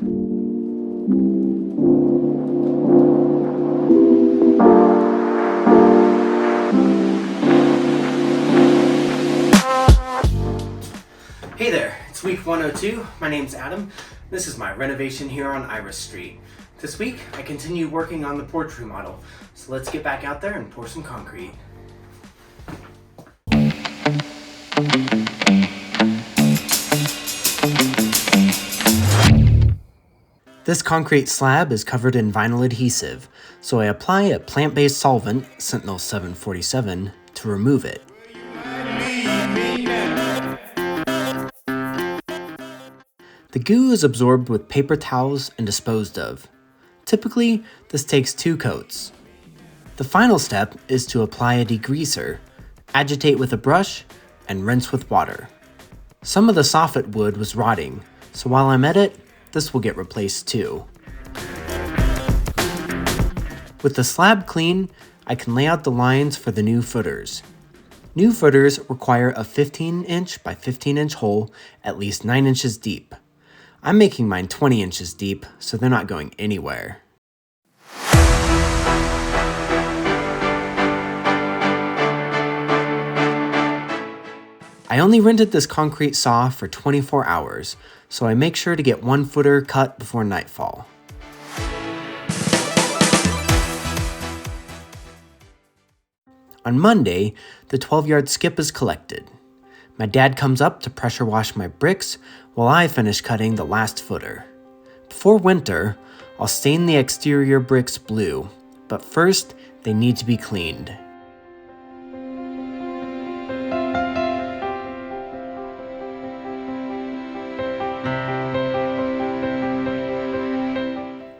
Hey there, it's week 102. My name's Adam. This is my renovation here on Iris Street. This week, I continue working on the porch remodel, so let's get back out there and pour some concrete. This concrete slab is covered in vinyl adhesive, so I apply a plant-based solvent, Sentinel 747, to remove it. The goo is absorbed with paper towels and disposed of. Typically, this takes 2 coats. The final step is to apply a degreaser, agitate with a brush, and rinse with water. Some of the soffit wood was rotting, so while I'm at it, this will get replaced too. With the slab clean, I can lay out the lines for the new footers. New footers require a 15-inch by 15-inch hole at least 9 inches deep. I'm making mine 20 inches deep, so they're not going anywhere. I only rented this concrete saw for 24 hours, so I make sure to get 1 footer cut before nightfall. On Monday, the 12-yard skip is collected. My dad comes up to pressure wash my bricks while I finish cutting the last footer. Before winter, I'll stain the exterior bricks blue, but first they need to be cleaned.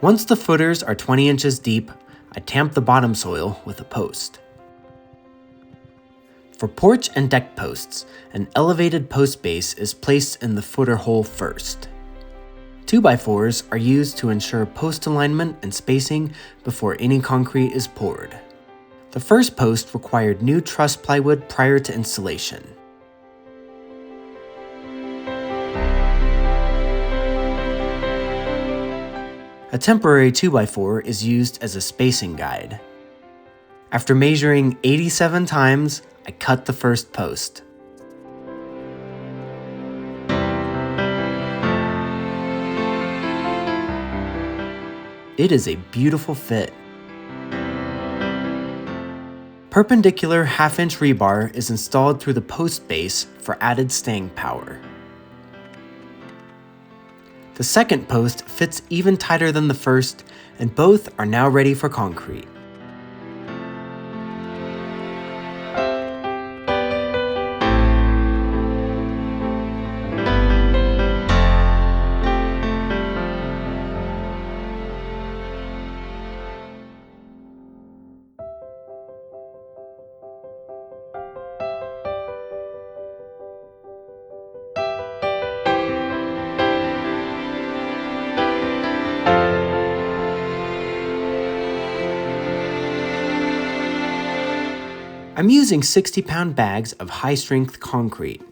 Once the footers are 20 inches deep, I tamp the bottom soil with a post. For porch and deck posts, an elevated post base is placed in the footer hole first. 2x4s are used to ensure post alignment and spacing before any concrete is poured. The first post required new truss plywood prior to installation. A temporary 2x4 is used as a spacing guide. After measuring 87 times, I cut the first post. It is a beautiful fit. Perpendicular half-inch rebar is installed through the post base for added staying power. The second post fits even tighter than the first, and both are now ready for concrete. I'm using 60-pound bags of high-strength concrete.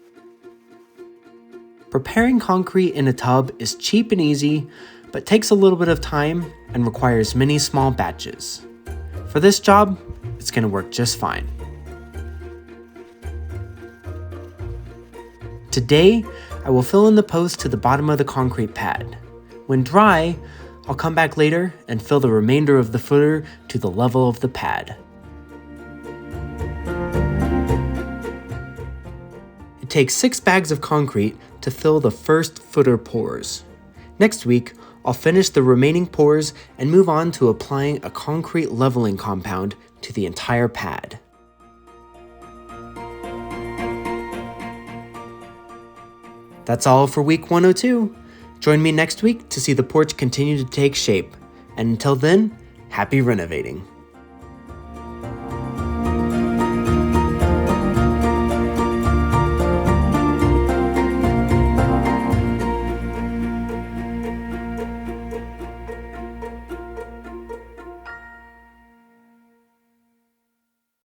Preparing concrete in a tub is cheap and easy, but takes a little bit of time and requires many small batches. For this job, it's going to work just fine. Today, I will fill in the post to the bottom of the concrete pad. When dry, I'll come back later and fill the remainder of the footer to the level of the pad. It takes 6 bags of concrete to fill the first footer pours. Next week, I'll finish the remaining pours and move on to applying a concrete leveling compound to the entire pad. That's all for week 102. Join me next week to see the porch continue to take shape. And until then, happy renovating.